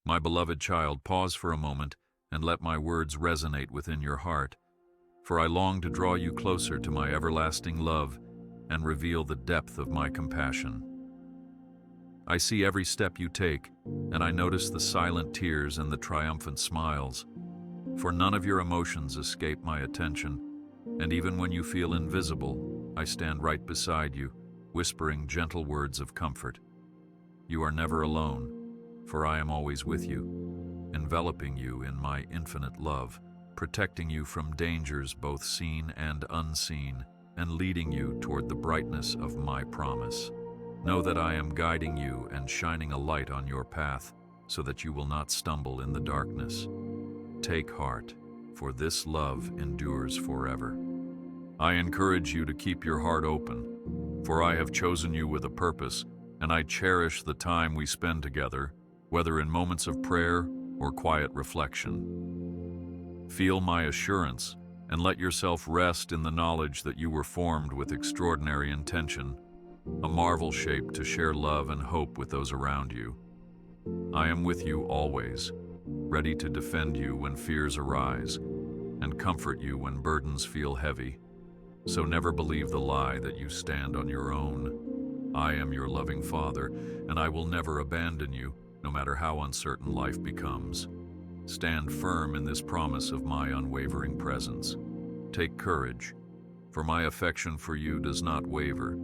My beloved child, pause for a moment and let my words resonate within your heart, for I long to draw you closer to my everlasting love and reveal the depth of my compassion. I see every step you take, and I notice the silent tears and the triumphant smiles, for none of your emotions escape my attention, and even when you feel invisible, I stand right beside you, whispering gentle words of comfort. You are never alone, for I am always with you, enveloping you in my infinite love, protecting you from dangers both seen and unseen, and leading you toward the brightness of my promise. Know that I am guiding you and shining a light on your path so that you will not stumble in the darkness. Take heart, for this love endures forever. I encourage you to keep your heart open, for I have chosen you with a purpose, and I cherish the time we spend together, whether in moments of prayer or quiet reflection. Feel my assurance and let yourself rest in the knowledge that you were formed with extraordinary intention, a marvel shaped to share love and hope with those around you. I am with you always, ready to defend you when fears arise and comfort you when burdens feel heavy. So never believe the lie that you stand on your own. I am your loving Father, and I will never abandon you, no matter how uncertain life becomes. Stand firm in this promise of my unwavering presence. Take courage, for my affection for you does not waver.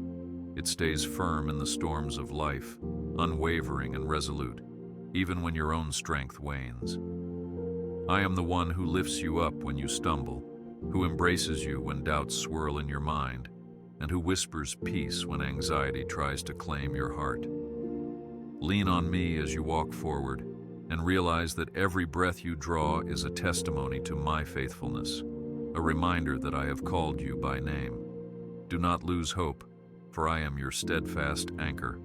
It stays firm in the storms of life, unwavering and resolute, even when your own strength wanes. I am the one who lifts you up when you stumble, who embraces you when doubts swirl in your mind, and who whispers peace when anxiety tries to claim your heart. Lean on me as you walk forward, and realize that every breath you draw is a testimony to my faithfulness, a reminder that I have called you by name. Do not lose hope, for I am your steadfast anchor.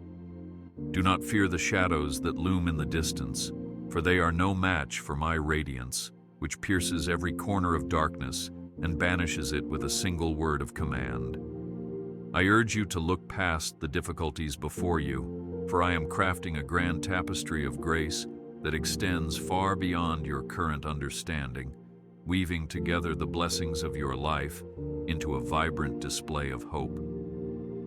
Do not fear the shadows that loom in the distance, for they are no match for my radiance, which pierces every corner of darkness and banishes it with a single word of command. I urge you to look past the difficulties before you, for I am crafting a grand tapestry of grace that extends far beyond your current understanding, weaving together the blessings of your life into a vibrant display of hope.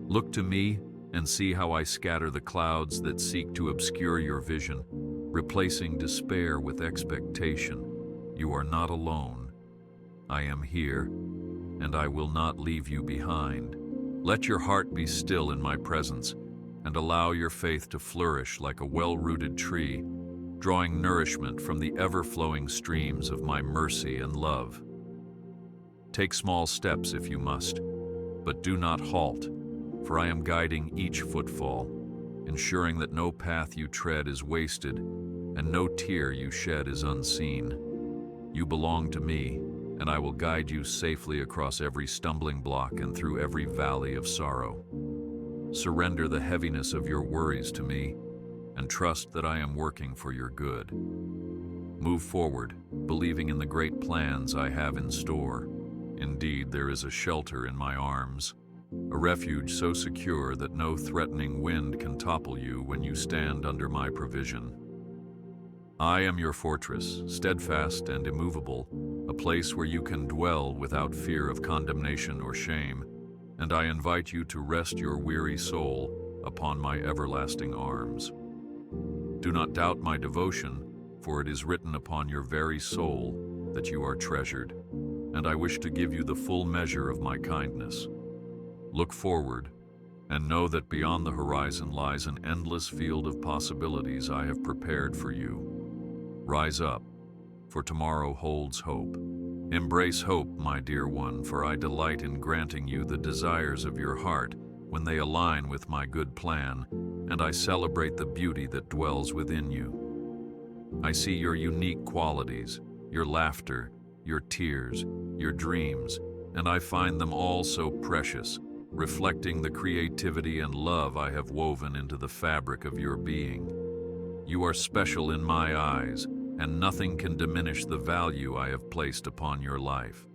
Look to me and see how I scatter the clouds that seek to obscure your vision, replacing despair with expectation. You are not alone. I am here, and I will not leave you behind. Let your heart be still in my presence, and allow your faith to flourish like a well-rooted tree, drawing nourishment from the ever-flowing streams of my mercy and love. Take small steps if you must, but do not halt, for I am guiding each footfall, ensuring that no path you tread is wasted and no tear you shed is unseen. You belong to me, and I will guide you safely across every stumbling block and through every valley of sorrow. Surrender the heaviness of your worries to me, and trust that I am working for your good. Move forward, believing in the great plans I have in store. Indeed, there is a shelter in my arms, a refuge so secure that no threatening wind can topple you when you stand under my provision. I am your fortress, steadfast and immovable, a place where you can dwell without fear of condemnation or shame, and I invite you to rest your weary soul upon my everlasting arms. Do not doubt my devotion, for it is written upon your very soul that you are treasured, and I wish to give you the full measure of my kindness. Look forward, and know that beyond the horizon lies an endless field of possibilities I have prepared for you. Rise up, for tomorrow holds hope. Embrace hope, my dear one, for I delight in granting you the desires of your heart when they align with my good plan, and I celebrate the beauty that dwells within you. I see your unique qualities, your laughter, your tears, your dreams, and I find them all so precious, reflecting the creativity and love I have woven into the fabric of your being. You are special in my eyes, and nothing can diminish the value I have placed upon your life.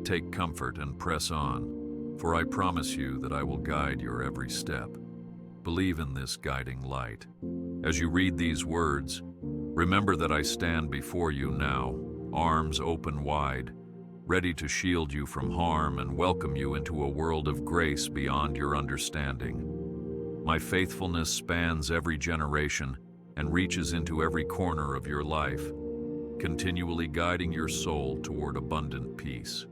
Take comfort and press on, for I promise you that I will guide your every step. Believe in this guiding light. As you read these words, Remember that I stand before you now, arms open wide, ready to shield you from harm and welcome you into a world of grace beyond your understanding. My faithfulness spans every generation and reaches into every corner of your life, continually guiding your soul toward abundant peace.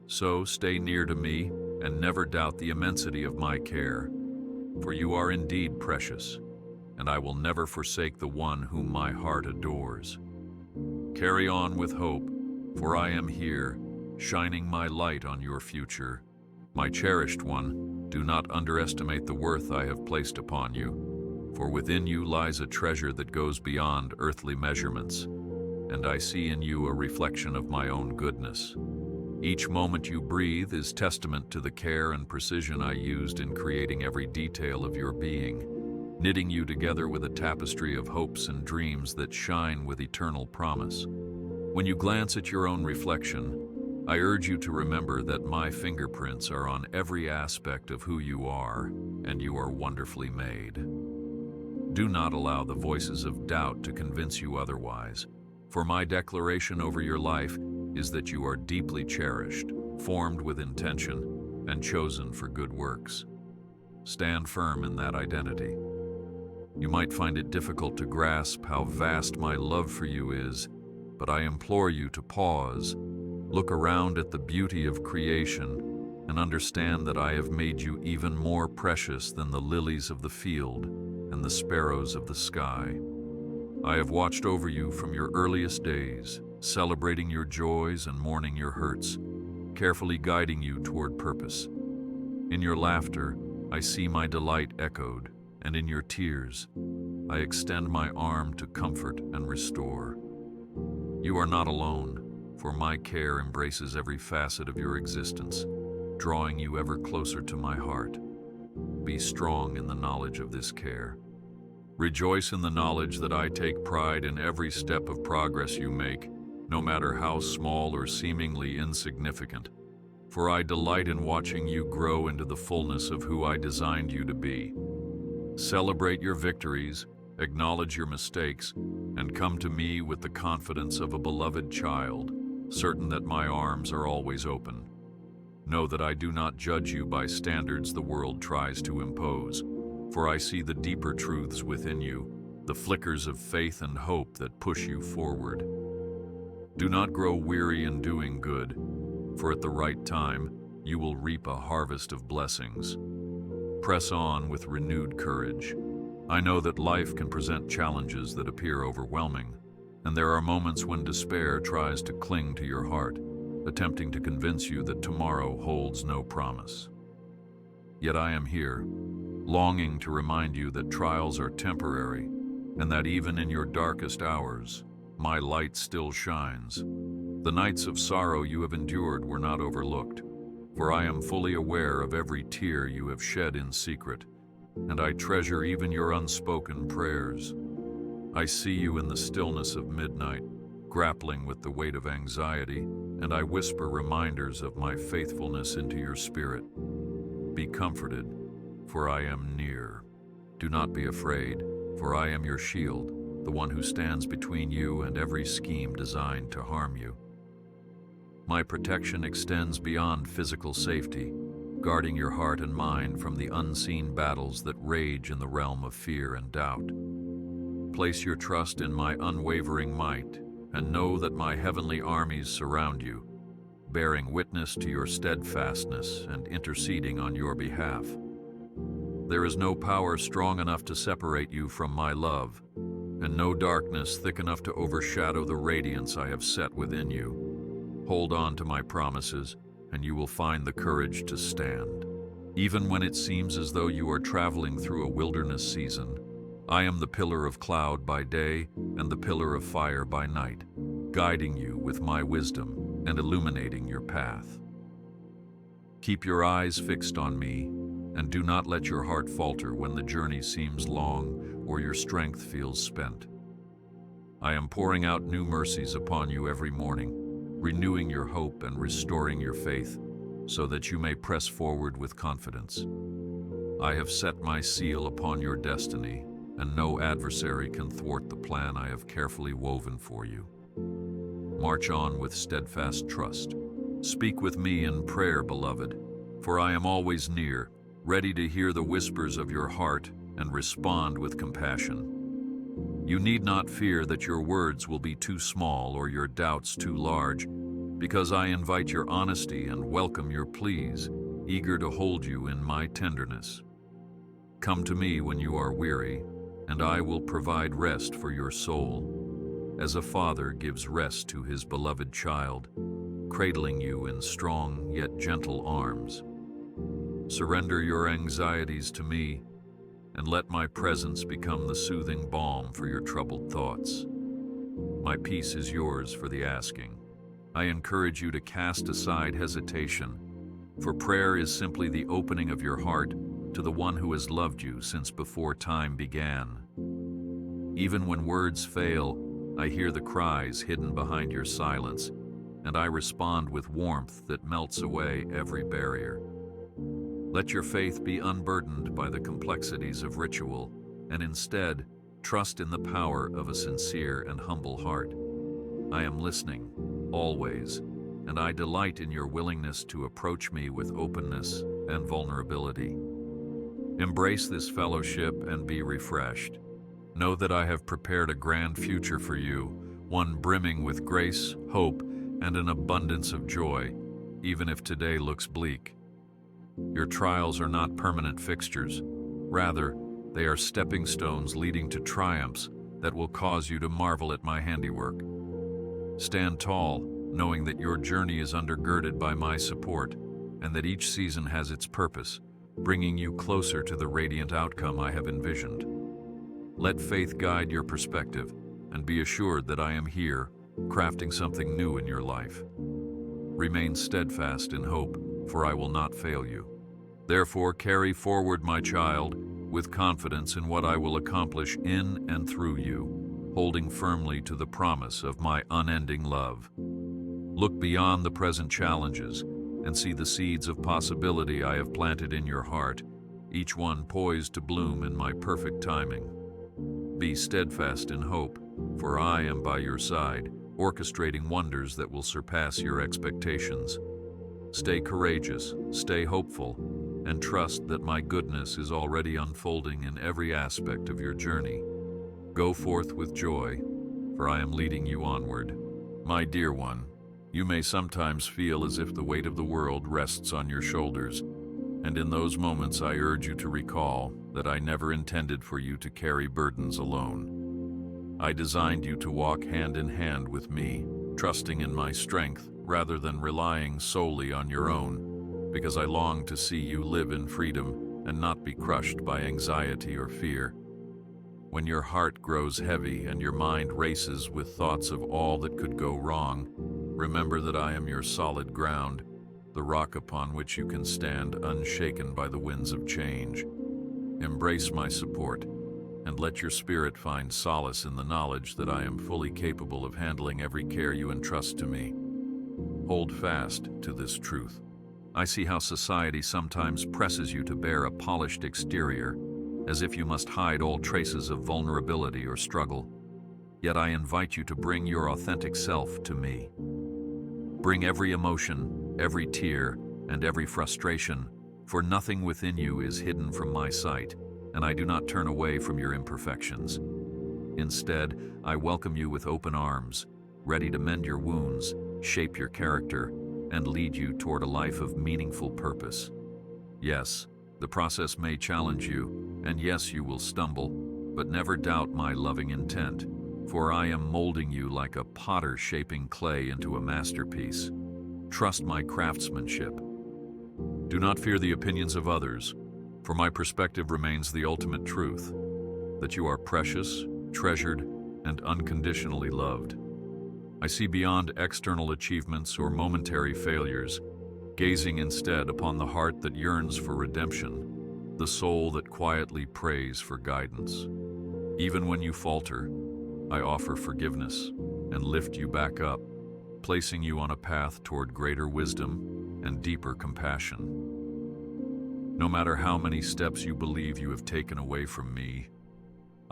So stay near to me and never doubt the immensity of my care, for you are indeed precious, and I will never forsake the one whom my heart adores. Carry on with hope, for I am here, shining my light on your future. My cherished one, do not underestimate the worth I have placed upon you, for within you lies a treasure that goes beyond earthly measurements, and I see in you a reflection of my own goodness. Each moment you breathe is testament to the care and precision I used in creating every detail of your being, knitting you together with a tapestry of hopes and dreams that shine with eternal promise. When you glance at your own reflection, I urge you to remember that my fingerprints are on every aspect of who you are, and you are wonderfully made. Do not allow the voices of doubt to convince you otherwise, for my declaration over your life is that you are deeply cherished, formed with intention, and chosen for good works. Stand firm in that identity. You might find it difficult to grasp how vast my love for you is, but I implore you to pause, look around at the beauty of creation, and understand that I have made you even more precious than the lilies of the field and the sparrows of the sky. I have watched over you from your earliest days, celebrating your joys and mourning your hurts, carefully guiding you toward purpose. In your laughter, I see my delight echoed, and in your tears, I extend my arm to comfort and restore. You are not alone, for my care embraces every facet of your existence, drawing you ever closer to my heart. Be strong in the knowledge of this care. Rejoice in the knowledge that I take pride in every step of progress you make, no matter how small or seemingly insignificant, for I delight in watching you grow into the fullness of who I designed you to be. Celebrate your victories, acknowledge your mistakes, and come to me with the confidence of a beloved child, certain that my arms are always open. Know that I do not judge you by standards the world tries to impose, for I see the deeper truths within you, the flickers of faith and hope that push you forward. Do not grow weary in doing good, for at the right time, you will reap a harvest of blessings. Press on with renewed courage. I know that life can present challenges that appear overwhelming, and there are moments when despair tries to cling to your heart, attempting to convince you that tomorrow holds no promise. Yet I am here, longing to remind you that trials are temporary, and that even in your darkest hours, my light still shines. The nights of sorrow you have endured were not overlooked, for I am fully aware of every tear you have shed in secret, and I treasure even your unspoken prayers. I see you in the stillness of midnight, grappling with the weight of anxiety, and I whisper reminders of my faithfulness into your spirit. Be comforted, for I am near. Do not be afraid, for I am your shield, the one who stands between you and every scheme designed to harm you. My protection extends beyond physical safety, guarding your heart and mind from the unseen battles that rage in the realm of fear and doubt. Place your trust in my unwavering might, and know that my heavenly armies surround you, bearing witness to your steadfastness and interceding on your behalf. There is no power strong enough to separate you from my love, and no darkness thick enough to overshadow the radiance I have set within you. Hold on to my promises, and you will find the courage to stand. Even when it seems as though you are traveling through a wilderness season, I am the pillar of cloud by day and the pillar of fire by night, guiding you with my wisdom and illuminating your path. Keep your eyes fixed on me, and do not let your heart falter when the journey seems long or your strength feels spent. I am pouring out new mercies upon you every morning, renewing your hope and restoring your faith, so that you may press forward with confidence. I have set my seal upon your destiny, and no adversary can thwart the plan I have carefully woven for you. March on with steadfast trust. Speak with me in prayer, beloved, for I am always near, ready to hear the whispers of your heart and respond with compassion. You need not fear that your words will be too small or your doubts too large, because I invite your honesty and welcome your pleas, eager to hold you in my tenderness. Come to me when you are weary, and I will provide rest for your soul, as a father gives rest to his beloved child, cradling you in strong yet gentle arms. Surrender your anxieties to me, and let my presence become the soothing balm for your troubled thoughts. My peace is yours for the asking. I encourage you to cast aside hesitation, for prayer is simply the opening of your heart to the one who has loved you since before time began. Even when words fail, I hear the cries hidden behind your silence, and I respond with warmth that melts away every barrier. Let your faith be unburdened by the complexities of ritual, and instead, trust in the power of a sincere and humble heart. I am listening, always, and I delight in your willingness to approach me with openness and vulnerability. Embrace this fellowship and be refreshed. Know that I have prepared a grand future for you, one brimming with grace, hope, and an abundance of joy, even if today looks bleak. Your trials are not permanent fixtures. Rather, they are stepping stones leading to triumphs that will cause you to marvel at my handiwork. Stand tall, knowing that your journey is undergirded by my support, and that each season has its purpose, bringing you closer to the radiant outcome I have envisioned. Let faith guide your perspective, and be assured that I am here, crafting something new in your life. Remain steadfast in hope, for I will not fail you. Therefore, carry forward, my child, with confidence in what I will accomplish in and through you, holding firmly to the promise of my unending love. Look beyond the present challenges and see the seeds of possibility I have planted in your heart, each one poised to bloom in my perfect timing. Be steadfast in hope, for I am by your side, orchestrating wonders that will surpass your expectations. Stay courageous, stay hopeful, and trust that my goodness is already unfolding in every aspect of your journey. Go forth with joy, for I am leading you onward. My dear one, you may sometimes feel as if the weight of the world rests on your shoulders, and in those moments I urge you to recall that I never intended for you to carry burdens alone. I designed you to walk hand in hand with me, trusting in my strength rather than relying solely on your own, because I long to see you live in freedom and not be crushed by anxiety or fear. When your heart grows heavy and your mind races with thoughts of all that could go wrong, remember that I am your solid ground, the rock upon which you can stand unshaken by the winds of change. Embrace my support, and let your spirit find solace in the knowledge that I am fully capable of handling every care you entrust to me. Hold fast to this truth. I see how society sometimes presses you to bear a polished exterior, as if you must hide all traces of vulnerability or struggle. Yet I invite you to bring your authentic self to me. Bring every emotion, every tear, and every frustration, for nothing within you is hidden from my sight, and I do not turn away from your imperfections. Instead, I welcome you with open arms, ready to mend your wounds, shape your character, and lead you toward a life of meaningful purpose. Yes, the process may challenge you, and yes, you will stumble, but never doubt my loving intent, for I am molding you like a potter shaping clay into a masterpiece. Trust my craftsmanship. Do not fear the opinions of others, for my perspective remains the ultimate truth, that you are precious, treasured, and unconditionally loved. I see beyond external achievements or momentary failures, gazing instead upon the heart that yearns for redemption, the soul that quietly prays for guidance. Even when you falter, I offer forgiveness and lift you back up, placing you on a path toward greater wisdom and deeper compassion. No matter how many steps you believe you have taken away from me,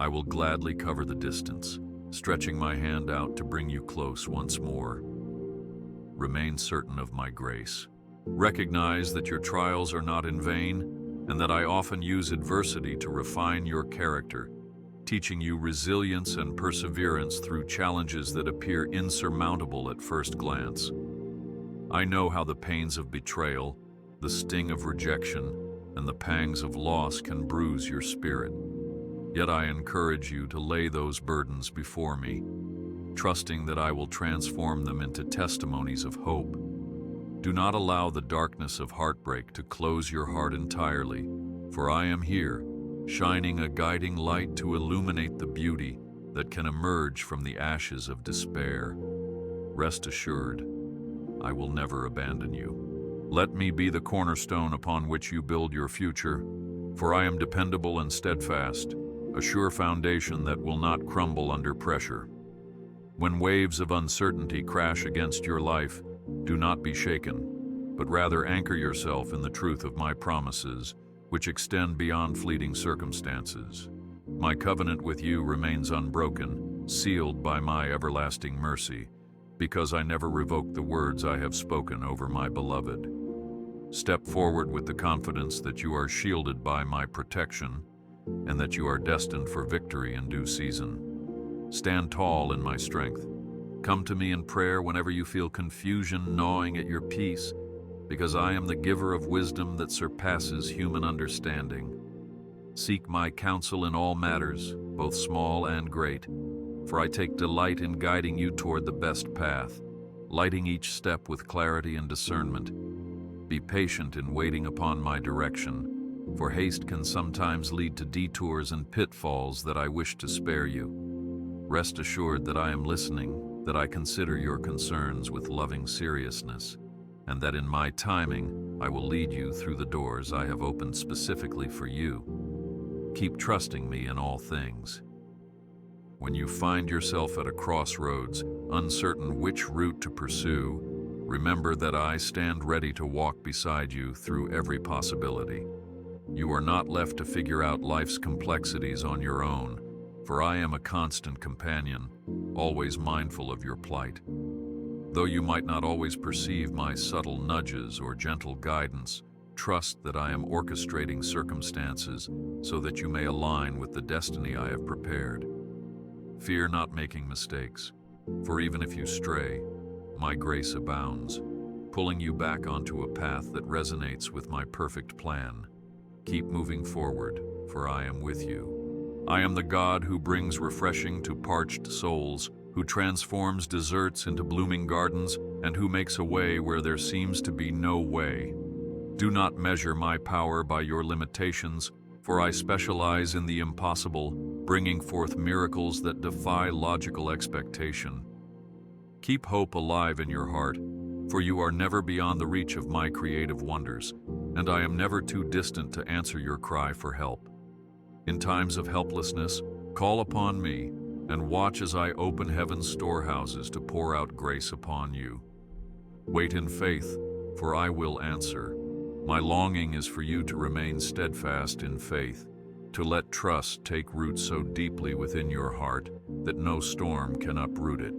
I will gladly cover the distance, stretching my hand out to bring you close once more. Remain certain of my grace. Recognize that your trials are not in vain, and that I often use adversity to refine your character, teaching you resilience and perseverance through challenges that appear insurmountable at first glance. I know how the pains of betrayal, the sting of rejection, and the pangs of loss can bruise your spirit. Yet I encourage you to lay those burdens before me, trusting that I will transform them into testimonies of hope. Do not allow the darkness of heartbreak to close your heart entirely, for I am here, shining a guiding light to illuminate the beauty that can emerge from the ashes of despair. Rest assured, I will never abandon you. Let me be the cornerstone upon which you build your future, for I am dependable and steadfast, a sure foundation that will not crumble under pressure. When waves of uncertainty crash against your life, do not be shaken, but rather anchor yourself in the truth of my promises, which extend beyond fleeting circumstances. My covenant with you remains unbroken, sealed by my everlasting mercy, because I never revoke the words I have spoken over my beloved. Step forward with the confidence that you are shielded by my protection, and that you are destined for victory in due season. Stand tall in my strength. Come to me in prayer whenever you feel confusion gnawing at your peace, because I am the giver of wisdom that surpasses human understanding. Seek my counsel in all matters, both small and great, for I take delight in guiding you toward the best path, lighting each step with clarity and discernment. Be patient in waiting upon my direction, for haste can sometimes lead to detours and pitfalls that I wish to spare you. Rest assured that I am listening, that I consider your concerns with loving seriousness, and that in my timing I will lead you through the doors I have opened specifically for you. Keep trusting me in all things. When you find yourself at a crossroads, uncertain which route to pursue, remember that I stand ready to walk beside you through every possibility. You are not left to figure out life's complexities on your own, for I am a constant companion, always mindful of your plight. Though you might not always perceive my subtle nudges or gentle guidance, trust that I am orchestrating circumstances so that you may align with the destiny I have prepared. Fear not making mistakes, for even if you stray, my grace abounds, pulling you back onto a path that resonates with my perfect plan. Keep moving forward, for I am with you. I am the God who brings refreshing to parched souls, who transforms deserts into blooming gardens, and who makes a way where there seems to be no way. Do not measure my power by your limitations, for I specialize in the impossible, bringing forth miracles that defy logical expectation. Keep hope alive in your heart, for you are never beyond the reach of my creative wonders, and I am never too distant to answer your cry for help. In times of helplessness, call upon me, and watch as I open heaven's storehouses to pour out grace upon you. Wait in faith, for I will answer. My longing is for you to remain steadfast in faith, to let trust take root so deeply within your heart that no storm can uproot it.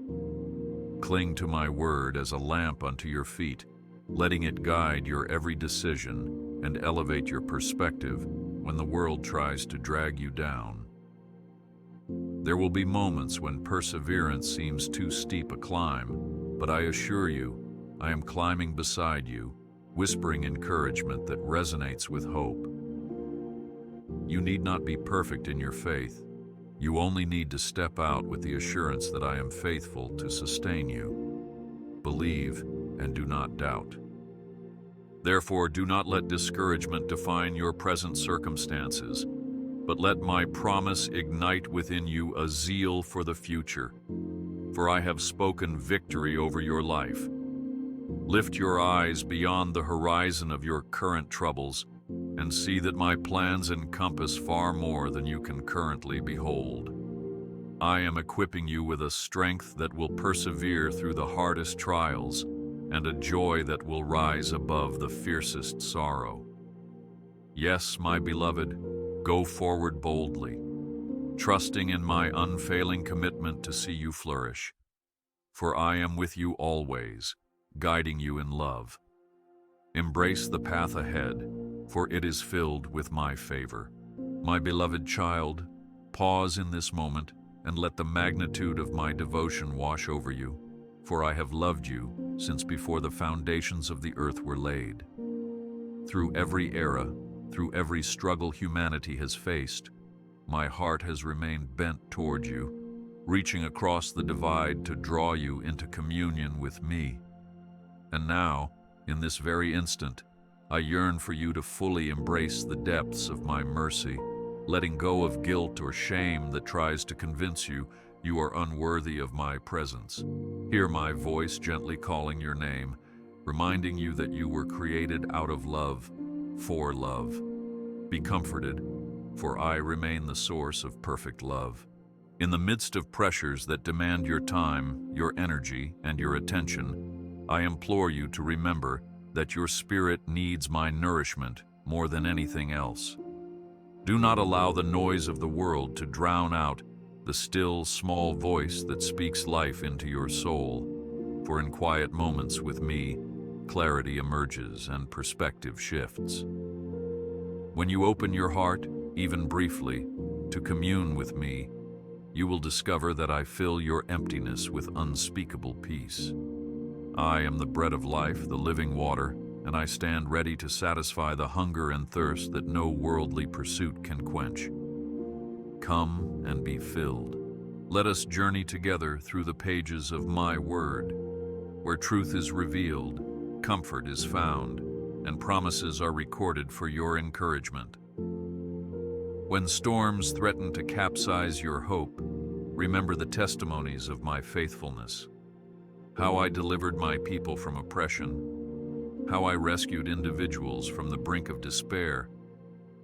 Cling to my word as a lamp unto your feet, letting it guide your every decision and elevate your perspective when the world tries to drag you down. There will be moments when perseverance seems too steep a climb, but I assure you, I am climbing beside you, whispering encouragement that resonates with hope. You need not be perfect in your faith. You only need to step out with the assurance that I am faithful to sustain you. Believe and do not doubt. Therefore, do not let discouragement define your present circumstances, but let my promise ignite within you a zeal for the future. For I have spoken victory over your life. Lift your eyes beyond the horizon of your current troubles and see that my plans encompass far more than you can currently behold. I am equipping you with a strength that will persevere through the hardest trials and a joy that will rise above the fiercest sorrow. Yes, my beloved, go forward boldly. trusting in my unfailing commitment to see you flourish. For I am with you always, guiding you in love. Embrace the path ahead, for it is filled with my favor. My beloved child, pause in this moment and let the magnitude of my devotion wash over you, for I have loved you since before the foundations of the earth were laid. Through every era, through every struggle humanity has faced, my heart has remained bent toward you, reaching across the divide to draw you into communion with me. And now, in this very instant, I yearn for you to fully embrace the depths of my mercy, letting go of guilt or shame that tries to convince you you are unworthy of my presence. Hear my voice gently calling your name, reminding you that you were created out of love, for love. Be comforted, for I remain the source of perfect love. In the midst of pressures that demand your time, your energy, and your attention, I implore you to remember that your spirit needs my nourishment more than anything else. Do not allow the noise of the world to drown out the still, small voice that speaks life into your soul, for in quiet moments with me, clarity emerges and perspective shifts. When you open your heart, even briefly, to commune with me, you will discover that I fill your emptiness with unspeakable peace. I am the bread of life, the living water, and I stand ready to satisfy the hunger and thirst that no worldly pursuit can quench. Come and be filled. Let us journey together through the pages of my word, where truth is revealed, comfort is found, and promises are recorded for your encouragement. When storms threaten to capsize your hope, remember the testimonies of my faithfulness. How I delivered my people from oppression, how I rescued individuals from the brink of despair.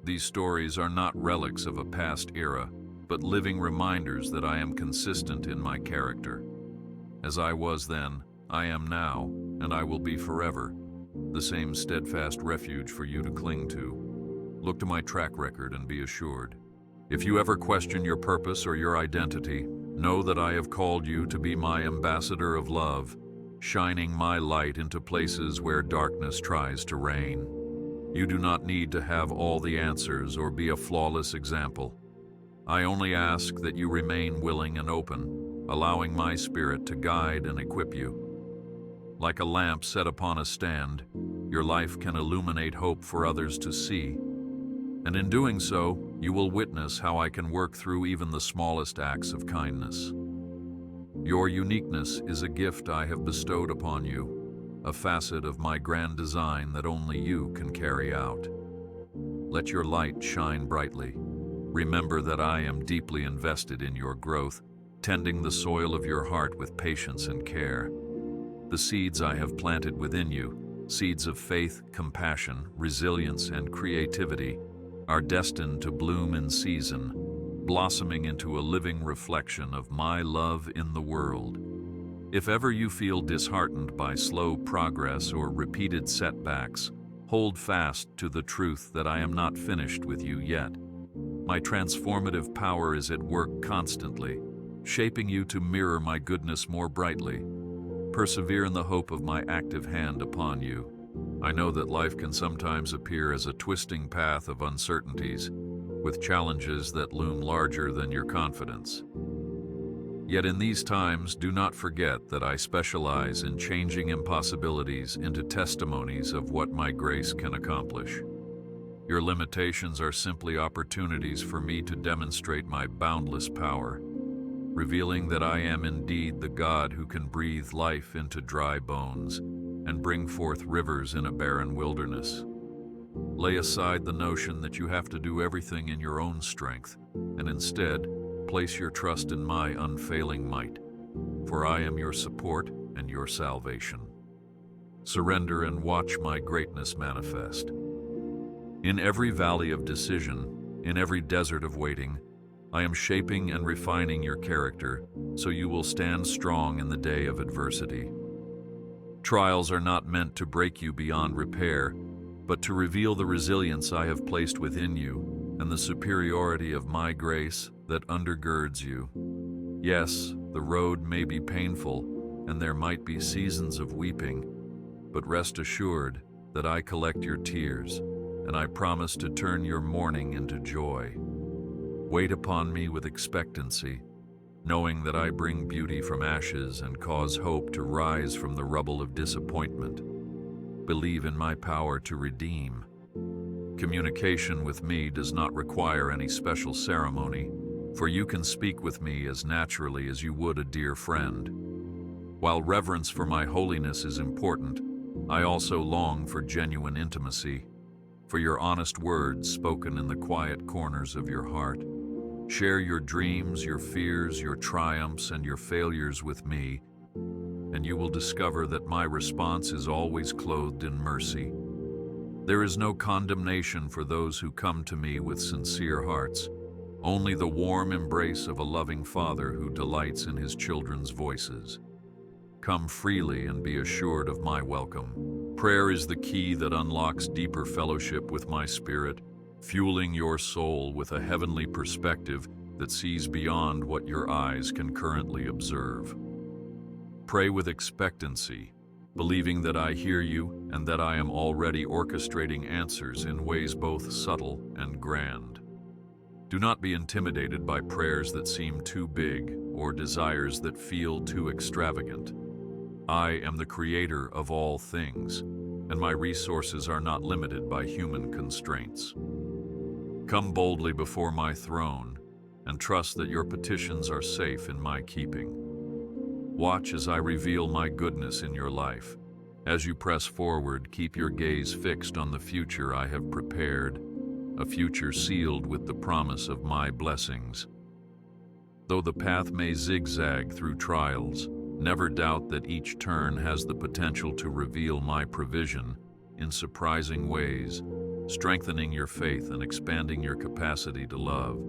These stories are not relics of a past era, but living reminders that I am consistent in my character. As I was then, I am now, and I will be forever, the same steadfast refuge for you to cling to. Look to my track record and be assured. If you ever question your purpose or your identity, know that I have called you to be my ambassador of love, shining my light into places where darkness tries to reign. You do not need to have all the answers or be a flawless example. I only ask that you remain willing and open, allowing my spirit to guide and equip you. Like a lamp set upon a stand, your life can illuminate hope for others to see. And in doing so, you will witness how I can work through even the smallest acts of kindness. Your uniqueness is a gift I have bestowed upon you, a facet of my grand design that only you can carry out. Let your light shine brightly. Remember that I am deeply invested in your growth, tending the soil of your heart with patience and care. The seeds I have planted within you, seeds of faith, compassion, resilience, and creativity, are destined to bloom in season, blossoming into a living reflection of my love in the world. If ever you feel disheartened by slow progress or repeated setbacks, hold fast to the truth that I am not finished with you yet. My transformative power is at work constantly, shaping you to mirror my goodness more brightly. Persevere in the hope of my active hand upon you. I know that life can sometimes appear as a twisting path of uncertainties, with challenges that loom larger than your confidence. Yet in these times, do not forget that I specialize in changing impossibilities into testimonies of what my grace can accomplish. Your limitations are simply opportunities for me to demonstrate my boundless power, revealing that I am indeed the God who can breathe life into dry bones and bring forth rivers in a barren wilderness. Lay aside the notion that you have to do everything in your own strength, and instead, place your trust in my unfailing might, for I am your support and your salvation. Surrender and watch my greatness manifest. In every valley of decision, in every desert of waiting, I am shaping and refining your character so you will stand strong in the day of adversity. Trials are not meant to break you beyond repair, but to reveal the resilience I have placed within you and the superiority of my grace, that undergirds you. Yes, the road may be painful, and there might be seasons of weeping, but rest assured that I collect your tears, and I promise to turn your mourning into joy. Wait upon me with expectancy, knowing that I bring beauty from ashes and cause hope to rise from the rubble of disappointment. Believe in my power to redeem. Communication with me does not require any special ceremony, for you can speak with me as naturally as you would a dear friend. While reverence for my holiness is important, I also long for genuine intimacy, for your honest words spoken in the quiet corners of your heart. Share your dreams, your fears, your triumphs, and your failures with me, and you will discover that my response is always clothed in mercy. There is no condemnation for those who come to me with sincere hearts, only the warm embrace of a loving Father who delights in his children's voices. Come freely and be assured of my welcome. Prayer is the key that unlocks deeper fellowship with my Spirit, fueling your soul with a heavenly perspective that sees beyond what your eyes can currently observe. Pray with expectancy, believing that I hear you and that I am already orchestrating answers in ways both subtle and grand. Do not be intimidated by prayers that seem too big or desires that feel too extravagant. I am the creator of all things, and my resources are not limited by human constraints. Come boldly before my throne and trust that your petitions are safe in my keeping. Watch as I reveal my goodness in your life. As you press forward, keep your gaze fixed on the future I have prepared, a future sealed with the promise of my blessings. Though the path may zigzag through trials, never doubt that each turn has the potential to reveal my provision in surprising ways, strengthening your faith and expanding your capacity to love.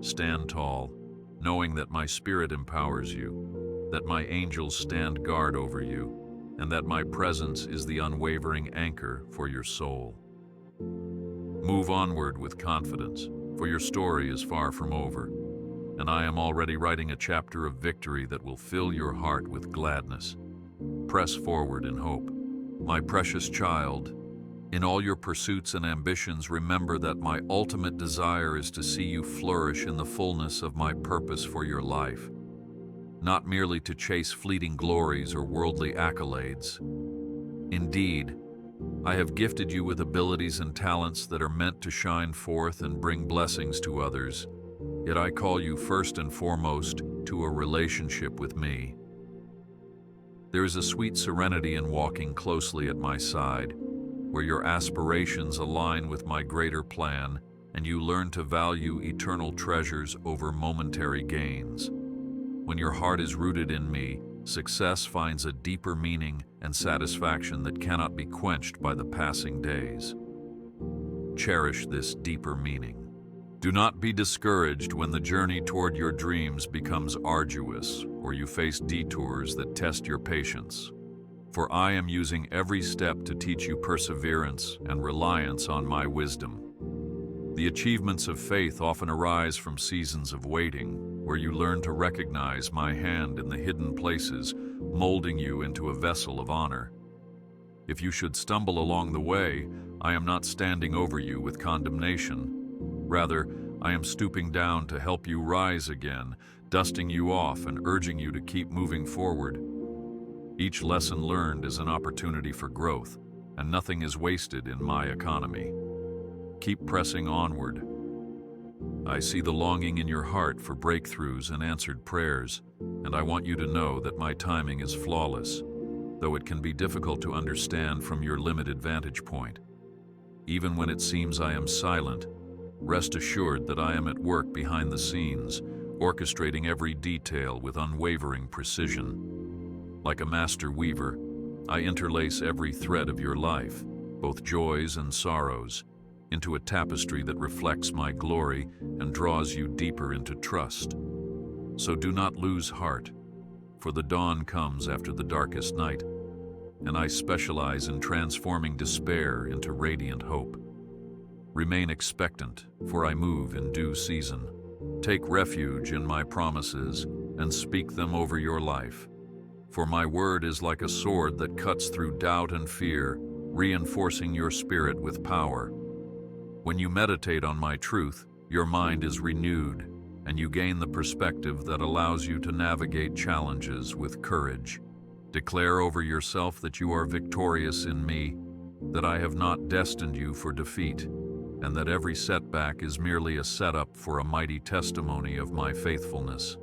Stand tall, knowing that my Spirit empowers you, that my angels stand guard over you, and that my presence is the unwavering anchor for your soul. Move onward with confidence, for your story is far from over, and I am already writing a chapter of victory that will fill your heart with gladness. Press forward in hope. My precious child, in all your pursuits and ambitions, remember that my ultimate desire is to see you flourish in the fullness of my purpose for your life, not merely to chase fleeting glories or worldly accolades. Indeed, I have gifted you with abilities and talents that are meant to shine forth and bring blessings to others, yet I call you first and foremost to a relationship with me. There is a sweet serenity in walking closely at my side, where your aspirations align with my greater plan and you learn to value eternal treasures over momentary gains. When your heart is rooted in me, success finds a deeper meaning and satisfaction that cannot be quenched by the passing days. Cherish this deeper meaning. Do not be discouraged when the journey toward your dreams becomes arduous or you face detours that test your patience. For I am using every step to teach you perseverance and reliance on my wisdom. The achievements of faith often arise from seasons of waiting, where you learn to recognize my hand in the hidden places, molding you into a vessel of honor. If you should stumble along the way, I am not standing over you with condemnation. Rather, I am stooping down to help you rise again, dusting you off and urging you to keep moving forward. Each lesson learned is an opportunity for growth, and nothing is wasted in my economy. Keep pressing onward. I see the longing in your heart for breakthroughs and answered prayers, and I want you to know that my timing is flawless, though it can be difficult to understand from your limited vantage point. Even when it seems I am silent, rest assured that I am at work behind the scenes, orchestrating every detail with unwavering precision. Like a master weaver, I interlace every thread of your life, both joys and sorrows, into a tapestry that reflects my glory and draws you deeper into trust. So do not lose heart, for the dawn comes after the darkest night, and I specialize in transforming despair into radiant hope. Remain expectant, for I move in due season. Take refuge in my promises and speak them over your life. For my word is like a sword that cuts through doubt and fear, reinforcing your spirit with power. When you meditate on my truth, your mind is renewed, and you gain the perspective that allows you to navigate challenges with courage. Declare over yourself that you are victorious in me, that I have not destined you for defeat, and that every setback is merely a setup for a mighty testimony of my faithfulness.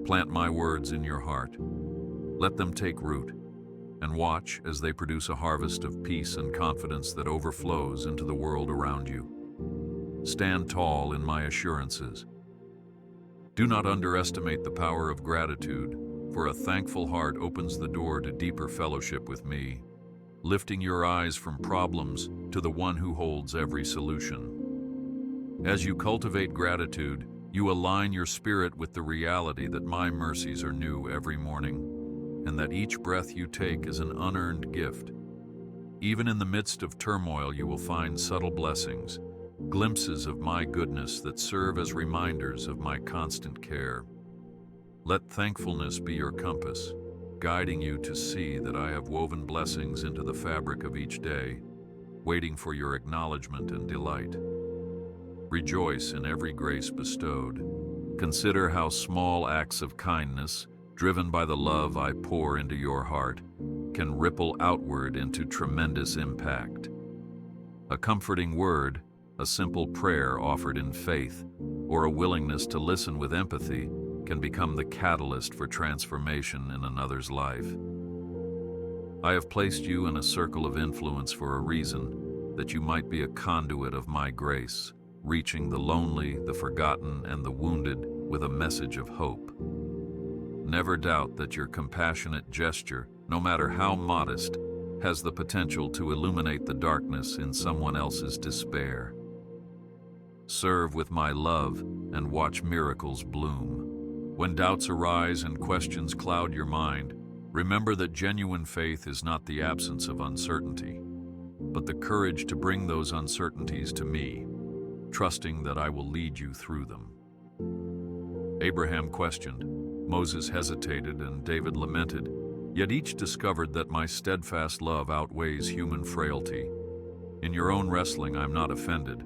Plant my words in your heart. Let them take root, and watch as they produce a harvest of peace and confidence that overflows into the world around you. Stand tall in my assurances. Do not underestimate the power of gratitude, for a thankful heart opens the door to deeper fellowship with me, lifting your eyes from problems to the one who holds every solution. As you cultivate gratitude, you align your spirit with the reality that my mercies are new every morning, and that each breath you take is an unearned gift. Even in the midst of turmoil, you will find subtle blessings, glimpses of my goodness that serve as reminders of my constant care. Let thankfulness be your compass, guiding you to see that I have woven blessings into the fabric of each day, waiting for your acknowledgement and delight. Rejoice in every grace bestowed. Consider how small acts of kindness, driven by the love I pour into your heart, can ripple outward into tremendous impact. A comforting word, a simple prayer offered in faith, or a willingness to listen with empathy can become the catalyst for transformation in another's life. I have placed you in a circle of influence for a reason, that you might be a conduit of my grace, reaching the lonely, the forgotten, and the wounded with a message of hope. Never doubt that your compassionate gesture, no matter how modest, has the potential to illuminate the darkness in someone else's despair. Serve with my love and watch miracles bloom. When doubts arise and questions cloud your mind, remember that genuine faith is not the absence of uncertainty, but the courage to bring those uncertainties to me, trusting that I will lead you through them. Abraham questioned, Moses hesitated, and David lamented, yet each discovered that my steadfast love outweighs human frailty. In your own wrestling, I'm not offended.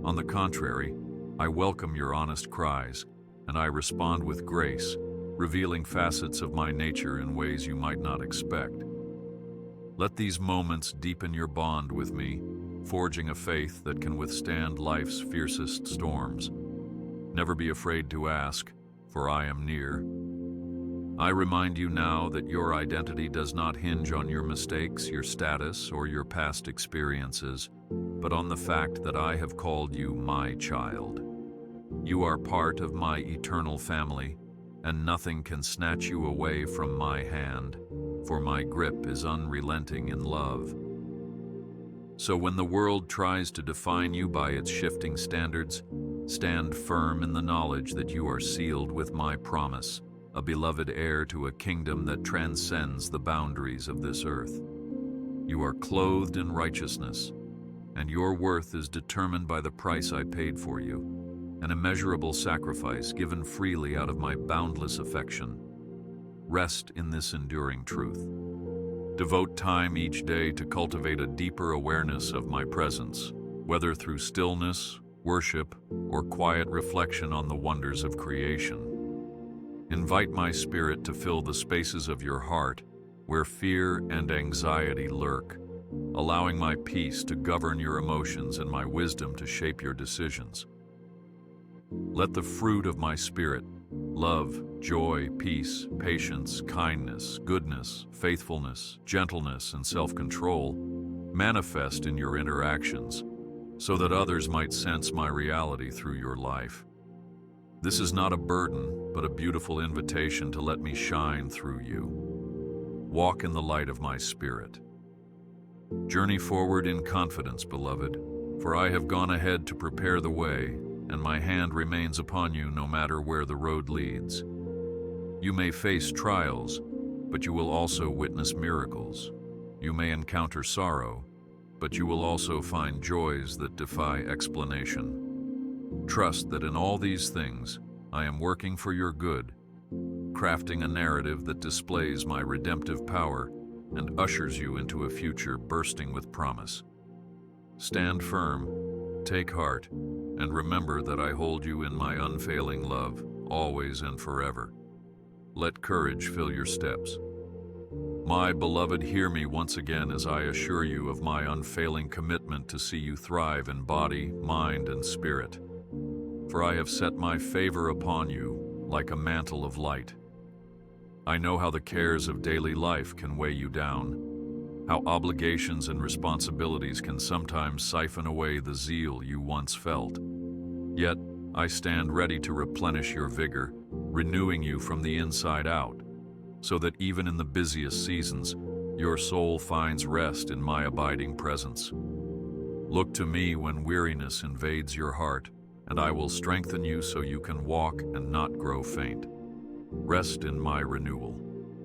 On the contrary, I welcome your honest cries, and I respond with grace, revealing facets of my nature in ways you might not expect. Let these moments deepen your bond with me, forging a faith that can withstand life's fiercest storms. Never be afraid to ask, for I am near. I remind you now that your identity does not hinge on your mistakes, your status, or your past experiences, but on the fact that I have called you my child. You are part of my eternal family, and nothing can snatch you away from my hand, for my grip is unrelenting in love. So when the world tries to define you by its shifting standards, stand firm in the knowledge that you are sealed with my promise, a beloved heir to a kingdom that transcends the boundaries of this earth. You are clothed in righteousness, and your worth is determined by the price I paid for you, an immeasurable sacrifice given freely out of my boundless affection. Rest in this enduring truth. Devote time each day to cultivate a deeper awareness of my presence, whether through stillness, worship, or quiet reflection on the wonders of creation. Invite my spirit to fill the spaces of your heart where fear and anxiety lurk, allowing my peace to govern your emotions and my wisdom to shape your decisions. Let the fruit of my spirit, love, joy, peace, patience, kindness, goodness, faithfulness, gentleness, and self-control, manifest in your interactions, so that others might sense my reality through your life. This is not a burden, but a beautiful invitation to let me shine through you. Walk in the light of my spirit. Journey forward in confidence, beloved, for I have gone ahead to prepare the way, and my hand remains upon you no matter where the road leads. You may face trials, but you will also witness miracles. You may encounter sorrow, but you will also find joys that defy explanation. Trust that in all these things, I am working for your good, crafting a narrative that displays my redemptive power and ushers you into a future bursting with promise. Stand firm, take heart, and remember that I hold you in my unfailing love, always and forever. Let courage fill your steps. My beloved, hear me once again as I assure you of my unfailing commitment to see you thrive in body, mind, and spirit. For I have set my favor upon you like a mantle of light. I know how the cares of daily life can weigh you down, how obligations and responsibilities can sometimes siphon away the zeal you once felt. Yet, I stand ready to replenish your vigor, renewing you from the inside out, so that even in the busiest seasons, your soul finds rest in my abiding presence. Look to me when weariness invades your heart, and I will strengthen you so you can walk and not grow faint. Rest in my renewal.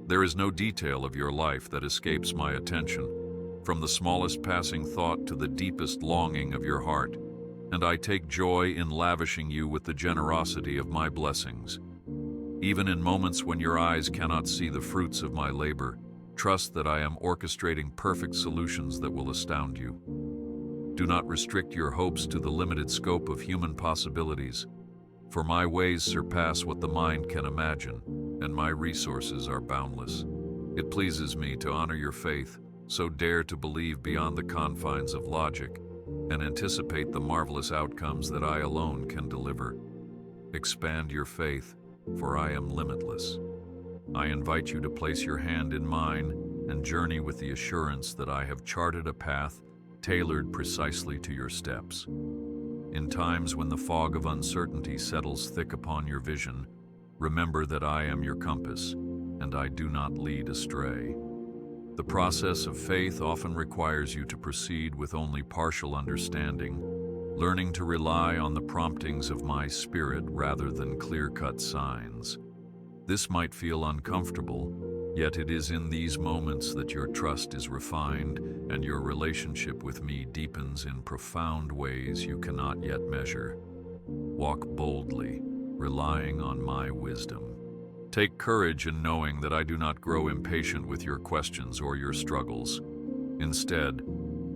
There is no detail of your life that escapes my attention, from the smallest passing thought to the deepest longing of your heart, and I take joy in lavishing you with the generosity of my blessings. Even in moments when your eyes cannot see the fruits of my labor, trust that I am orchestrating perfect solutions that will astound you. Do not restrict your hopes to the limited scope of human possibilities, for my ways surpass what the mind can imagine, and my resources are boundless. It pleases me to honor your faith, so dare to believe beyond the confines of logic and anticipate the marvelous outcomes that I alone can deliver. Expand your faith, for I am limitless. I invite you to place your hand in mine and journey with the assurance that I have charted a path tailored precisely to your steps. In times when the fog of uncertainty settles thick upon your vision, remember that I am your compass, and I do not lead astray. The process of faith often requires you to proceed with only partial understanding, learning to rely on the promptings of my spirit rather than clear-cut signs. This might feel uncomfortable, yet it is in these moments that your trust is refined and your relationship with me deepens in profound ways you cannot yet measure. Walk boldly, relying on my wisdom. Take courage in knowing that I do not grow impatient with your questions or your struggles. Instead,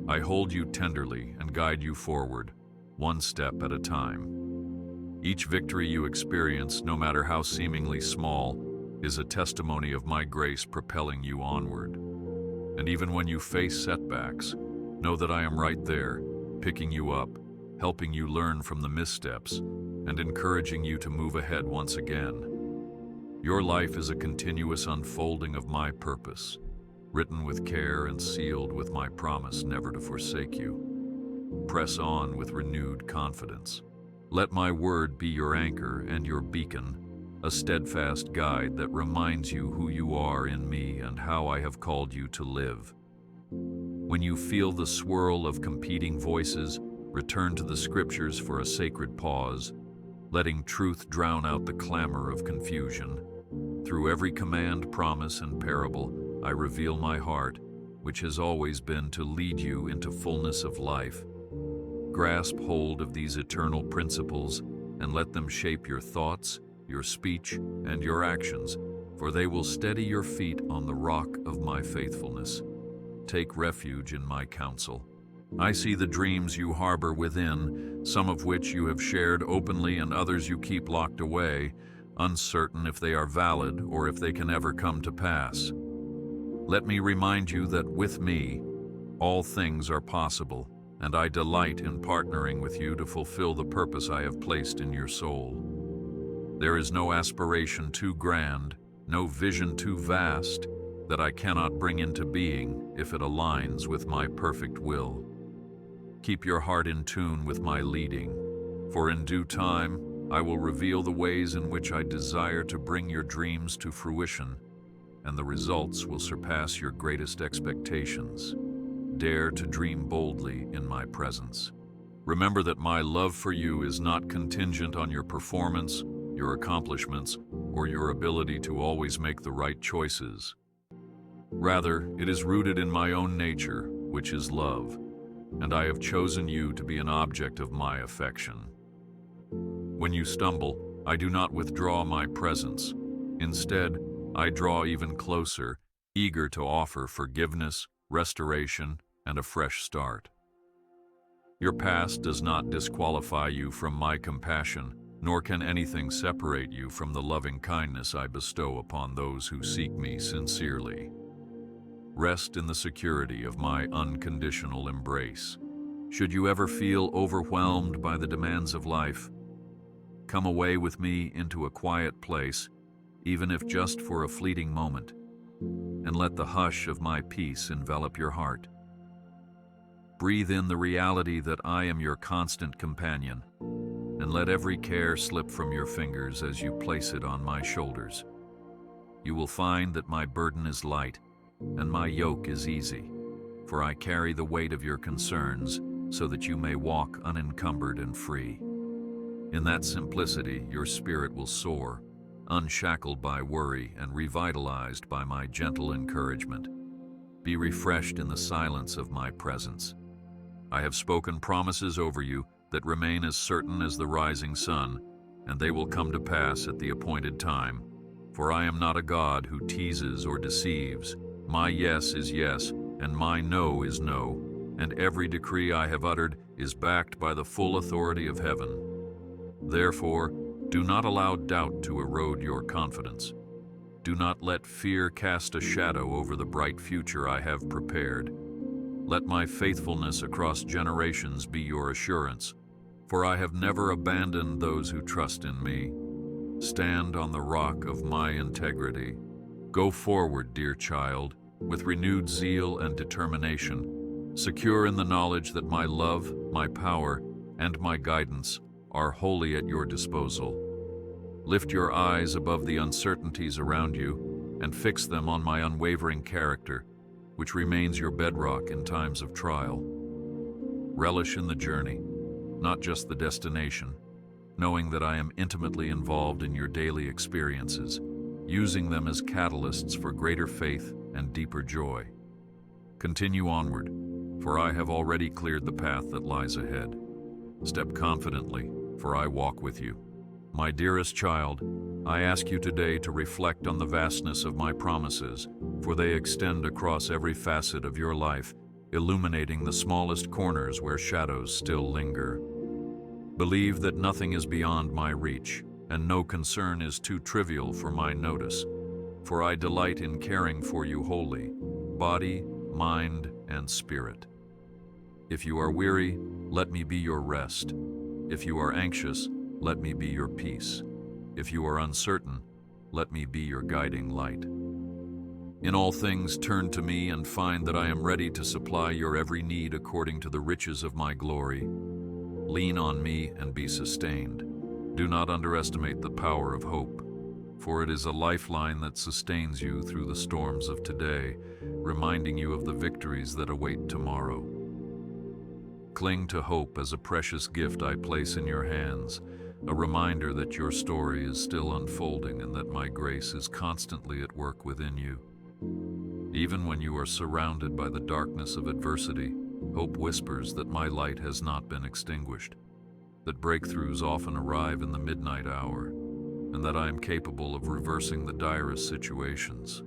I hold you tenderly and guide you forward, one step at a time. Each victory you experience, no matter how seemingly small, is a testimony of my grace propelling you onward. And even when you face setbacks, know that I am right there, picking you up, helping you learn from the missteps, and encouraging you to move ahead once again. Your life is a continuous unfolding of my purpose, written with care and sealed with my promise never to forsake you. Press on with renewed confidence. Let my word be your anchor and your beacon, a steadfast guide that reminds you who you are in me and how I have called you to live. When you feel the swirl of competing voices, return to the scriptures for a sacred pause, letting truth drown out the clamor of confusion. Through every command, promise, and parable, I reveal my heart, which has always been to lead you into fullness of life. Grasp hold of these eternal principles and let them shape your thoughts, your speech, and your actions, for they will steady your feet on the rock of my faithfulness. Take refuge in my counsel. I see the dreams you harbor within, some of which you have shared openly and others you keep locked away, uncertain if they are valid or if they can ever come to pass. Let me remind you that with me, all things are possible, and I delight in partnering with you to fulfill the purpose I have placed in your soul. There is no aspiration too grand, no vision too vast, that I cannot bring into being if it aligns with my perfect will. Keep your heart in tune with my leading, for in due time I will reveal the ways in which I desire to bring your dreams to fruition, and the results will surpass your greatest expectations. Dare to dream boldly in my presence. Remember that my love for you is not contingent on your performance, your accomplishments, or your ability to always make the right choices. Rather, it is rooted in my own nature, which is love, and I have chosen you to be an object of my affection. When you stumble, I do not withdraw my presence. Instead, I draw even closer, eager to offer forgiveness, restoration, and a fresh start. Your past does not disqualify you from my compassion, nor can anything separate you from the loving kindness I bestow upon those who seek me sincerely. Rest in the security of my unconditional embrace. Should you ever feel overwhelmed by the demands of life, come away with me into a quiet place, even if just for a fleeting moment, and let the hush of my peace envelop your heart. Breathe in the reality that I am your constant companion, and let every care slip from your fingers as you place it on my shoulders. You will find that my burden is light, and my yoke is easy, for I carry the weight of your concerns so that you may walk unencumbered and free. In that simplicity, your spirit will soar, unshackled by worry and revitalized by my gentle encouragement. Be refreshed in the silence of my presence. I have spoken promises over you that remain as certain as the rising sun, and they will come to pass at the appointed time. For I am not a God who teases or deceives. My yes is yes, and my no is no, and every decree I have uttered is backed by the full authority of heaven. Therefore, do not allow doubt to erode your confidence. Do not let fear cast a shadow over the bright future I have prepared. Let my faithfulness across generations be your assurance, for I have never abandoned those who trust in me. Stand on the rock of my integrity. Go forward, dear child, with renewed zeal and determination, secure in the knowledge that my love, my power, and my guidance are wholly at your disposal. Lift your eyes above the uncertainties around you and fix them on my unwavering character, which remains your bedrock in times of trial. Relish in the journey, not just the destination, knowing that I am intimately involved in your daily experiences, using them as catalysts for greater faith and deeper joy. Continue onward, for I have already cleared the path that lies ahead. Step confidently, for I walk with you. My dearest child, I ask you today to reflect on the vastness of my promises, for they extend across every facet of your life, illuminating the smallest corners where shadows still linger. Believe that nothing is beyond my reach, and no concern is too trivial for my notice, for I delight in caring for you wholly, body, mind, and spirit. If you are weary, let me be your rest. If you are anxious, let me be your peace. If you are uncertain, let me be your guiding light. In all things, turn to me and find that I am ready to supply your every need according to the riches of my glory. Lean on me and be sustained. Do not underestimate the power of hope, for it is a lifeline that sustains you through the storms of today, reminding you of the victories that await tomorrow. Cling to hope as a precious gift I place in your hands, a reminder that your story is still unfolding and that my grace is constantly at work within you. Even when you are surrounded by the darkness of adversity, hope whispers that my light has not been extinguished, that breakthroughs often arrive in the midnight hour, and that I am capable of reversing the direst situations.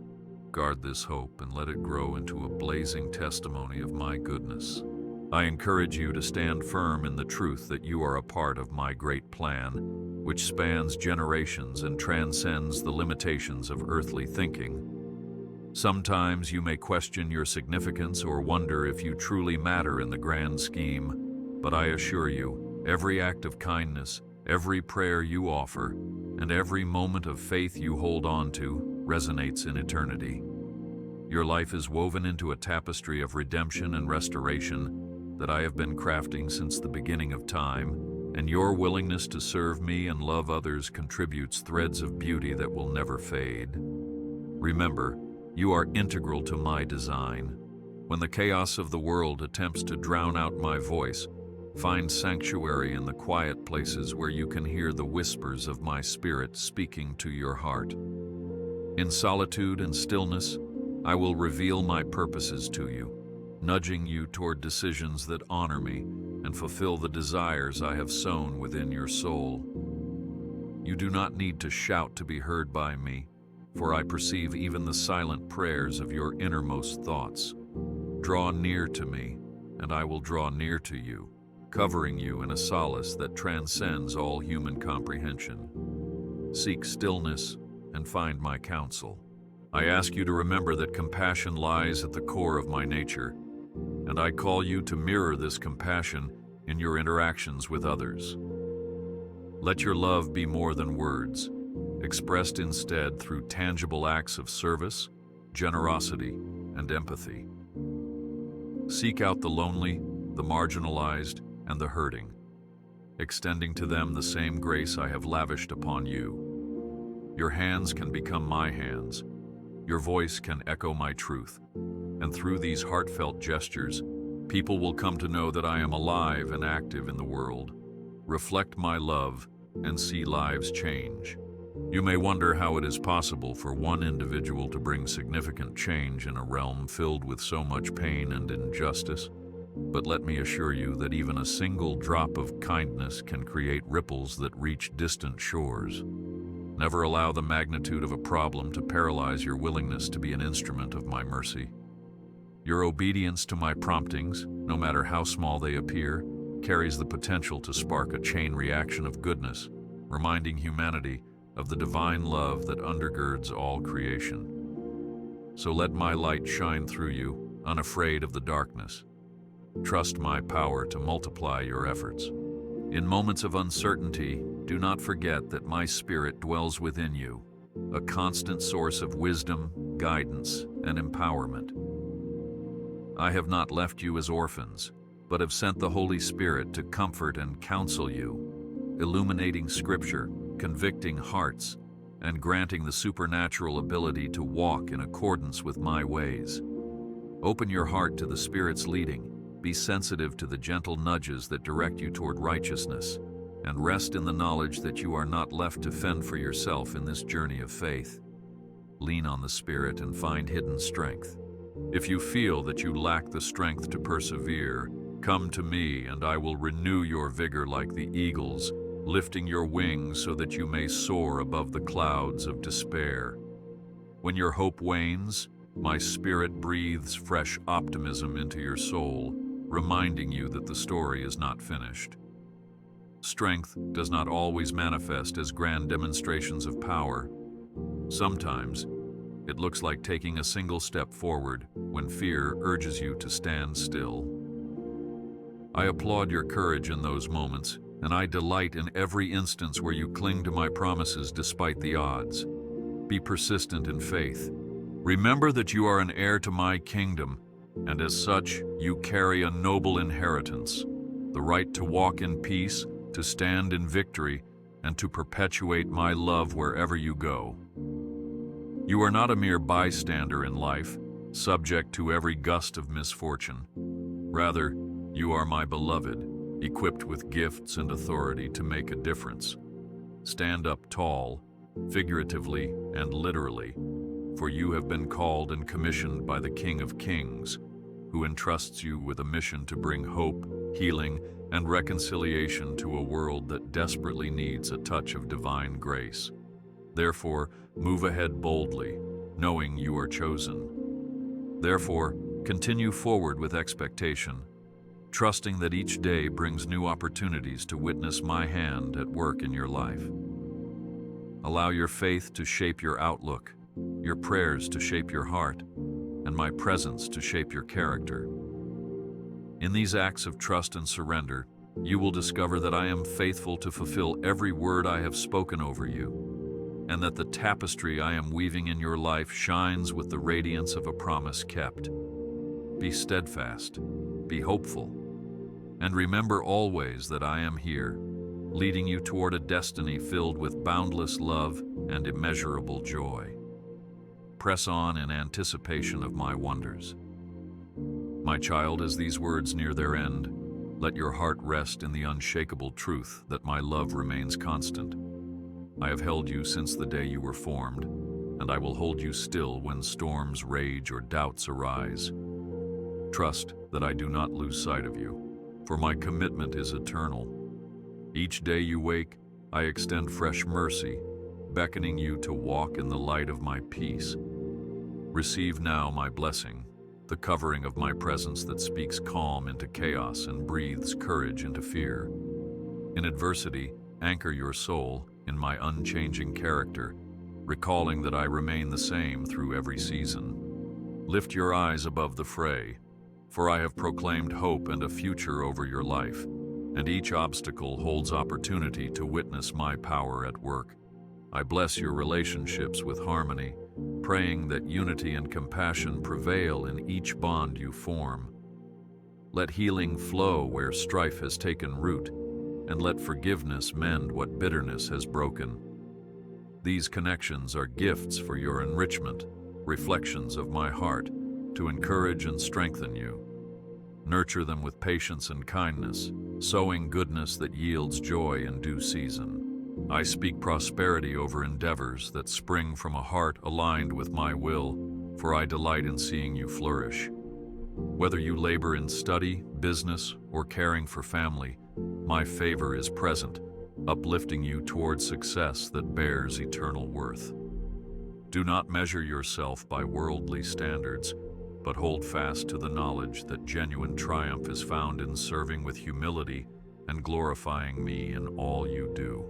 Guard this hope and let it grow into a blazing testimony of my goodness. I encourage you to stand firm in the truth that you are a part of my great plan, which spans generations and transcends the limitations of earthly thinking. Sometimes you may question your significance or wonder if you truly matter in the grand scheme, but I assure you, every act of kindness, every prayer you offer, and every moment of faith you hold on to resonates in eternity. Your life is woven into a tapestry of redemption and restoration that I have been crafting since the beginning of time, and your willingness to serve me and love others contributes threads of beauty that will never fade. Remember, you are integral to my design. When the chaos of the world attempts to drown out my voice, find sanctuary in the quiet places where you can hear the whispers of my spirit speaking to your heart. In solitude and stillness, I will reveal my purposes to you, nudging you toward decisions that honor me and fulfill the desires I have sown within your soul. You do not need to shout to be heard by me, for I perceive even the silent prayers of your innermost thoughts. Draw near to me, and I will draw near to you, covering you in a solace that transcends all human comprehension. Seek stillness and find my counsel. I ask you to remember that compassion lies at the core of my nature, and I call you to mirror this compassion in your interactions with others. Let your love be more than words, expressed instead through tangible acts of service, generosity, and empathy. Seek out the lonely, the marginalized, and the hurting, extending to them the same grace I have lavished upon you. Your hands can become my hands. Your voice can echo my truth. And through these heartfelt gestures, people will come to know that I am alive and active in the world. Reflect my love and see lives change. You may wonder how it is possible for one individual to bring significant change in a realm filled with so much pain and injustice. But let me assure you that even a single drop of kindness can create ripples that reach distant shores. Never allow the magnitude of a problem to paralyze your willingness to be an instrument of my mercy. Your obedience to my promptings, no matter how small they appear, carries the potential to spark a chain reaction of goodness, reminding humanity of the divine love that undergirds all creation. So let my light shine through you, unafraid of the darkness. Trust my power to multiply your efforts. In moments of uncertainty, do not forget that my Spirit dwells within you, a constant source of wisdom, guidance, and empowerment. I have not left you as orphans, but have sent the Holy Spirit to comfort and counsel you, illuminating Scripture, convicting hearts, and granting the supernatural ability to walk in accordance with my ways. Open your heart to the Spirit's leading. Be sensitive to the gentle nudges that direct you toward righteousness, and rest in the knowledge that you are not left to fend for yourself in this journey of faith. Lean on the Spirit and find hidden strength. If you feel that you lack the strength to persevere, come to me and I will renew your vigor like the eagles, lifting your wings so that you may soar above the clouds of despair. When your hope wanes, my Spirit breathes fresh optimism into your soul, reminding you that the story is not finished. Strength does not always manifest as grand demonstrations of power. Sometimes, it looks like taking a single step forward when fear urges you to stand still. I applaud your courage in those moments, and I delight in every instance where you cling to my promises despite the odds. Be persistent in faith. Remember that you are an heir to my kingdom, and as such, you carry a noble inheritance, the right to walk in peace, to stand in victory, and to perpetuate my love wherever you go. You are not a mere bystander in life, subject to every gust of misfortune. Rather, you are my beloved, equipped with gifts and authority to make a difference. Stand up tall, figuratively and literally, for you have been called and commissioned by the King of Kings, who entrusts you with a mission to bring hope, healing, and reconciliation to a world that desperately needs a touch of divine grace. Therefore, move ahead boldly, knowing you are chosen. Therefore, continue forward with expectation, trusting that each day brings new opportunities to witness my hand at work in your life. Allow your faith to shape your outlook, your prayers to shape your heart, and my presence to shape your character. In these acts of trust and surrender, you will discover that I am faithful to fulfill every word I have spoken over you, and that the tapestry I am weaving in your life shines with the radiance of a promise kept. Be steadfast, be hopeful, and remember always that I am here, leading you toward a destiny filled with boundless love and immeasurable joy. Press on in anticipation of my wonders. My child, as these words near their end, let your heart rest in the unshakable truth that my love remains constant. I have held you since the day you were formed, and I will hold you still when storms rage or doubts arise. Trust that I do not lose sight of you, for my commitment is eternal. Each day you wake, I extend fresh mercy, beckoning you to walk in the light of my peace. Receive now my blessing, the covering of my presence that speaks calm into chaos and breathes courage into fear. In adversity, anchor your soul in my unchanging character, recalling that I remain the same through every season. Lift your eyes above the fray, for I have proclaimed hope and a future over your life, and each obstacle holds opportunity to witness my power at work. I bless your relationships with harmony, praying that unity and compassion prevail in each bond you form. Let healing flow where strife has taken root, and let forgiveness mend what bitterness has broken. These connections are gifts for your enrichment, reflections of my heart, to encourage and strengthen you. Nurture them with patience and kindness, sowing goodness that yields joy in due season. I speak prosperity over endeavors that spring from a heart aligned with my will, for I delight in seeing you flourish. Whether you labor in study, business, or caring for family, my favor is present, uplifting you toward success that bears eternal worth. Do not measure yourself by worldly standards, but hold fast to the knowledge that genuine triumph is found in serving with humility and glorifying me in all you do.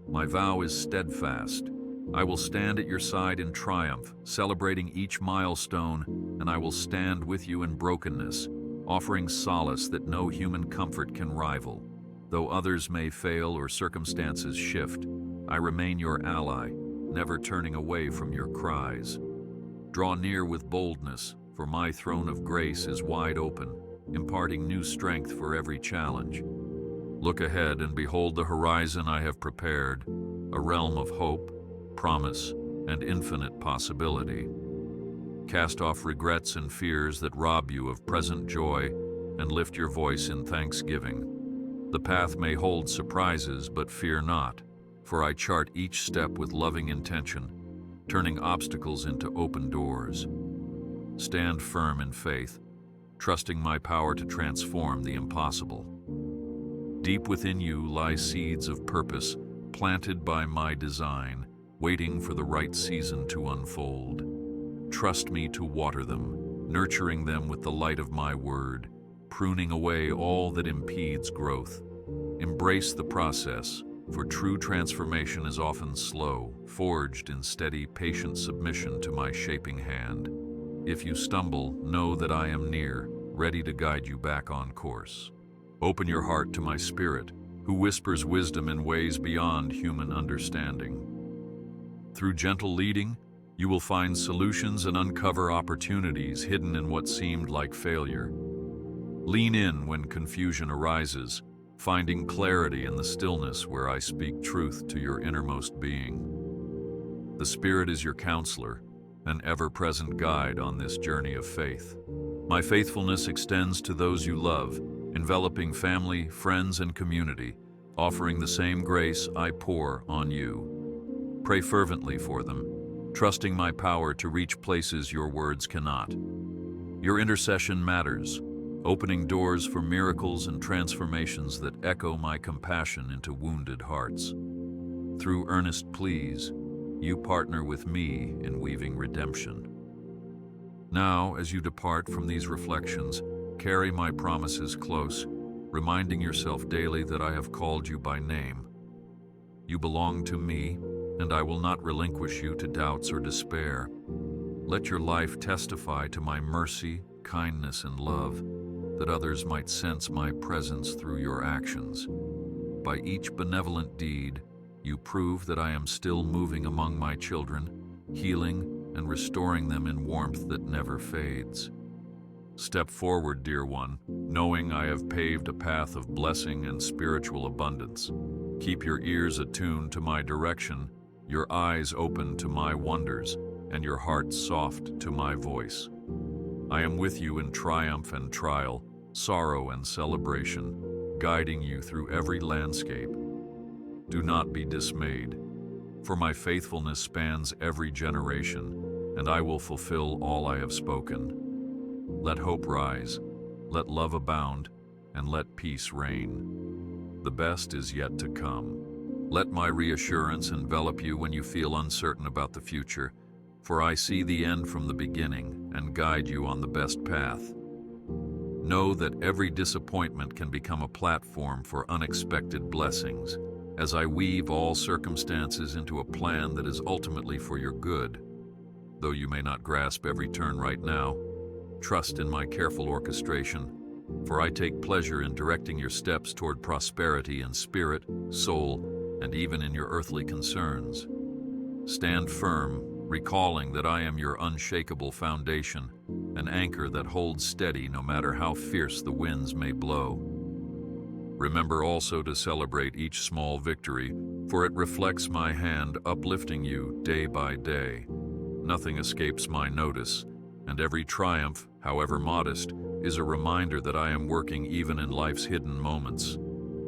My vow is steadfast. I will stand at your side in triumph, celebrating each milestone, and I will stand with you in brokenness, offering solace that no human comfort can rival. Though others may fail or circumstances shift, I remain your ally, never turning away from your cries. Draw near with boldness, for my throne of grace is wide open, imparting new strength for every challenge. Look ahead and behold the horizon I have prepared, a realm of hope, promise, and infinite possibility. Cast off regrets and fears that rob you of present joy, and lift your voice in thanksgiving. The path may hold surprises, but fear not, for I chart each step with loving intention, turning obstacles into open doors. Stand firm in faith, trusting my power to transform the impossible. Deep within you lie seeds of purpose, planted by my design, waiting for the right season to unfold. Trust me to water them, nurturing them with the light of my word, pruning away all that impedes growth. Embrace the process, for true transformation is often slow, forged in steady, patient submission to my shaping hand. If you stumble, know that I am near, ready to guide you back on course. Open your heart to my Spirit, who whispers wisdom in ways beyond human understanding. Through gentle leading, you will find solutions and uncover opportunities hidden in what seemed like failure. Lean in when confusion arises, finding clarity in the stillness where I speak truth to your innermost being. The Spirit is your counselor, an ever-present guide on this journey of faith. My faithfulness extends to those you love, enveloping family, friends, and community, offering the same grace I pour on you. Pray fervently for them, trusting my power to reach places your words cannot. Your intercession matters, opening doors for miracles and transformations that echo my compassion into wounded hearts. Through earnest pleas, you partner with me in weaving redemption. Now, as you depart from these reflections, carry my promises close, reminding yourself daily that I have called you by name. You belong to me, and I will not relinquish you to doubts or despair. Let your life testify to my mercy, kindness, and love, that others might sense my presence through your actions. By each benevolent deed, you prove that I am still moving among my children, healing and restoring them in warmth that never fades. Step forward, dear one, knowing I have paved a path of blessing and spiritual abundance. Keep your ears attuned to my direction, your eyes open to my wonders, and your heart soft to my voice. I am with you in triumph and trial, sorrow and celebration, guiding you through every landscape. Do not be dismayed, for my faithfulness spans every generation, and I will fulfill all I have spoken. Let hope rise, let love abound, and let peace reign. The best is yet to come. Let my reassurance envelop you when you feel uncertain about the future, for I see the end from the beginning and guide you on the best path. Know that every disappointment can become a platform for unexpected blessings, as I weave all circumstances into a plan that is ultimately for your good. Though you may not grasp every turn right now, trust in my careful orchestration, for I take pleasure in directing your steps toward prosperity in spirit, soul, and even in your earthly concerns. Stand firm, recalling that I am your unshakable foundation, an anchor that holds steady no matter how fierce the winds may blow. Remember also to celebrate each small victory, for it reflects my hand uplifting you day by day. Nothing escapes my notice, and every triumph, however modest, is a reminder that I am working even in life's hidden moments.